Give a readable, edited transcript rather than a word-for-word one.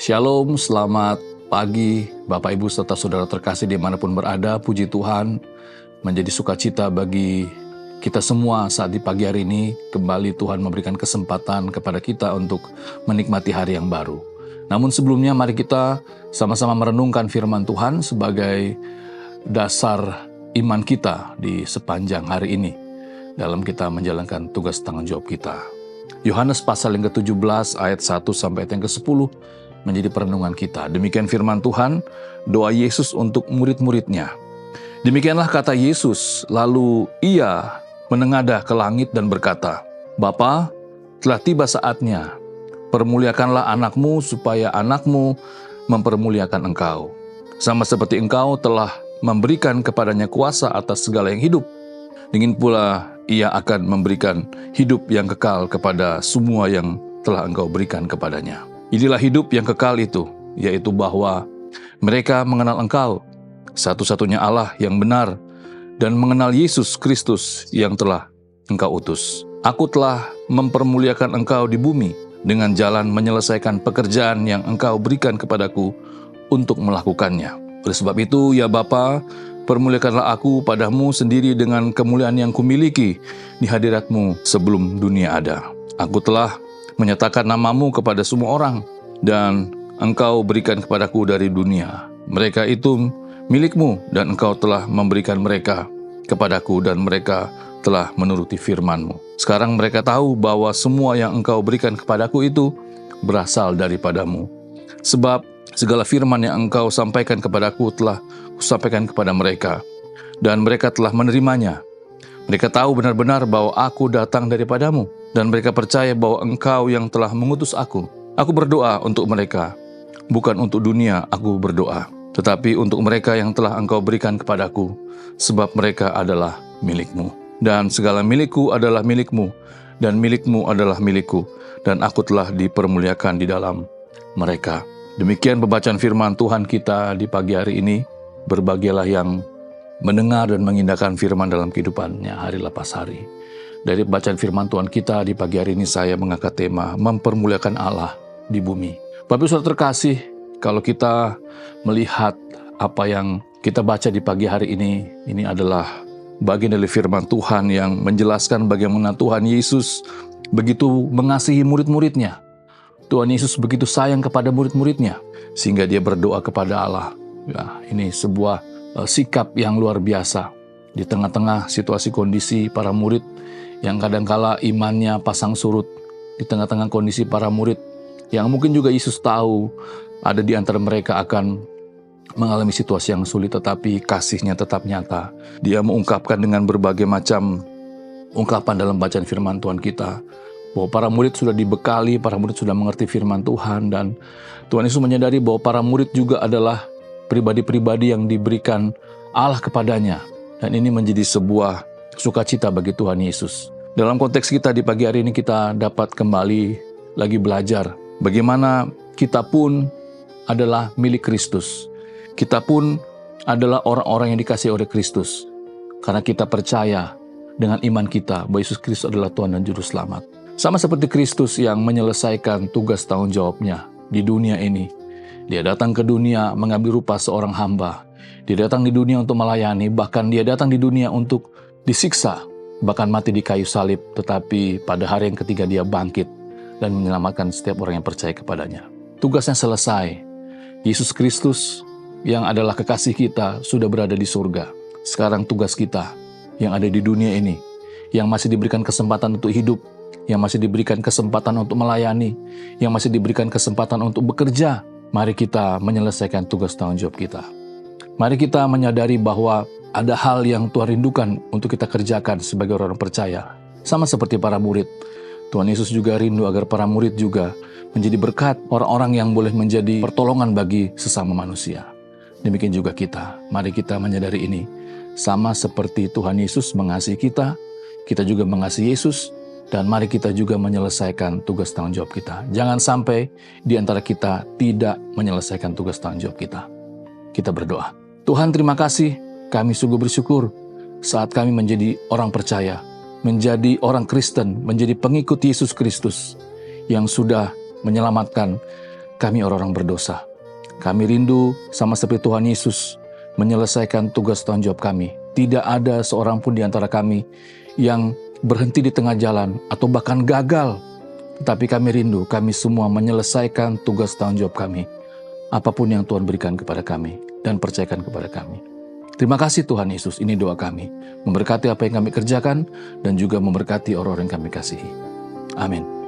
Shalom, selamat pagi Bapak Ibu serta saudara terkasih dimanapun berada. Puji Tuhan, menjadi sukacita bagi kita semua saat di pagi hari ini kembali Tuhan memberikan kesempatan kepada kita untuk menikmati hari yang baru. Namun sebelumnya mari kita sama-sama merenungkan firman Tuhan sebagai dasar iman kita di sepanjang hari ini dalam kita menjalankan tugas tanggung jawab kita. Yohanes pasal yang ke-17 ayat 1 sampai ayat yang ke-10 menjadi perenungan kita. Demikian firman Tuhan, doa Yesus untuk murid-muridnya. Demikianlah kata Yesus, lalu ia menengadah ke langit dan berkata, Bapa, telah tiba saatnya, permuliakanlah anakmu supaya anakmu mempermuliakan engkau. Sama seperti engkau telah memberikan kepadanya kuasa atas segala yang hidup, demikian pula ia akan memberikan hidup yang kekal kepada semua yang telah engkau berikan kepadanya. Inilah hidup yang kekal itu, yaitu bahwa mereka mengenal engkau, satu-satunya Allah yang benar, dan mengenal Yesus Kristus yang telah engkau utus. Aku telah mempermuliakan engkau di bumi dengan jalan menyelesaikan pekerjaan yang engkau berikan kepadaku untuk melakukannya. Oleh sebab itu, ya Bapa, permuliakanlah aku padamu sendiri dengan kemuliaan yang kumiliki di hadiratmu sebelum dunia ada. Aku telah menyatakan namamu kepada semua orang, dan engkau berikan kepadaku dari dunia. Mereka itu milikmu, dan engkau telah memberikan mereka kepadaku, dan mereka telah menuruti firman-Mu. Sekarang mereka tahu bahwa semua yang engkau berikan kepadaku itu berasal daripadamu. Sebab segala firman yang engkau sampaikan kepadaku telah kusampaikan kepada mereka, dan mereka telah menerimanya. Mereka tahu benar-benar bahwa aku datang daripadamu, dan mereka percaya bahwa engkau yang telah mengutus aku. Aku berdoa untuk mereka, bukan untuk dunia aku berdoa, tetapi untuk mereka yang telah engkau berikan kepadaku, sebab mereka adalah milikmu. Dan segala milikku adalah milikmu, dan milikmu adalah milikku, dan aku telah dipermuliakan di dalam mereka. Demikian pembacaan firman Tuhan kita di pagi hari ini. Berbahagialah yang mendengar dan mengindahkan firman dalam kehidupannya hari lepas hari. Dari bacaan firman Tuhan kita di pagi hari ini saya mengangkat tema mempermuliakan Allah di bumi. Bapak Saudara terkasih, kalau kita melihat apa yang kita baca di pagi hari ini adalah bagian dari firman Tuhan yang menjelaskan bagaimana Tuhan Yesus begitu mengasihi murid-muridnya. Tuhan Yesus begitu sayang kepada murid-muridnya sehingga dia berdoa kepada Allah. Ya, ini sebuah sikap yang luar biasa di tengah-tengah situasi kondisi para murid yang kadangkala imannya pasang surut, di tengah-tengah kondisi para murid yang mungkin juga Yesus tahu ada di antara mereka akan mengalami situasi yang sulit, tetapi kasihnya tetap nyata. Dia mengungkapkan dengan berbagai macam ungkapan dalam bacaan firman Tuhan kita bahwa para murid sudah dibekali, para murid sudah mengerti firman Tuhan, dan Tuhan Yesus menyadari bahwa para murid juga adalah pribadi-pribadi yang diberikan Allah kepadanya. Dan ini menjadi sebuah sukacita bagi Tuhan Yesus. Dalam konteks kita di pagi hari ini kita dapat kembali lagi belajar bagaimana kita pun adalah milik Kristus. Kita pun adalah orang-orang yang dikasihi oleh Kristus. Karena kita percaya dengan iman kita bahwa Yesus Kristus adalah Tuhan dan Juru Selamat. Sama seperti Kristus yang menyelesaikan tugas tanggung jawabnya di dunia ini. Dia datang ke dunia mengambil rupa seorang hamba. Dia datang di dunia untuk melayani, bahkan dia datang di dunia untuk disiksa, bahkan mati di kayu salib. Tetapi pada hari yang ketiga dia bangkit dan menyelamatkan setiap orang yang percaya kepadanya. Tugasnya selesai. Yesus Kristus yang adalah kekasih kita sudah berada di surga. Sekarang tugas kita yang ada di dunia ini, yang masih diberikan kesempatan untuk hidup, yang masih diberikan kesempatan untuk melayani, yang masih diberikan kesempatan untuk bekerja, mari kita menyelesaikan tugas tanggung jawab kita. Mari kita menyadari bahwa ada hal yang Tuhan rindukan untuk kita kerjakan sebagai orang percaya. Sama seperti para murid. Tuhan Yesus juga rindu agar para murid juga menjadi berkat, orang-orang yang boleh menjadi pertolongan bagi sesama manusia. Demikian juga kita. Mari kita menyadari ini. Sama seperti Tuhan Yesus mengasihi kita juga mengasihi Yesus. Dan mari kita juga menyelesaikan tugas tanggung jawab kita. Jangan sampai di antara kita tidak menyelesaikan tugas tanggung jawab kita. Kita berdoa. Tuhan, terima kasih. Kami sungguh bersyukur saat kami menjadi orang percaya, menjadi orang Kristen, menjadi pengikut Yesus Kristus yang sudah menyelamatkan kami orang-orang berdosa. Kami rindu sama seperti Tuhan Yesus menyelesaikan tugas tanggung jawab kami. Tidak ada seorang pun di antara kami yang berhenti di tengah jalan atau bahkan gagal. Tetapi kami rindu, kami semua menyelesaikan tugas tanggung jawab kami. Apapun yang Tuhan berikan kepada kami dan percayakan kepada kami. Terima kasih Tuhan Yesus, ini doa kami. Memberkati apa yang kami kerjakan dan juga memberkati orang-orang yang kami kasihi. Amin.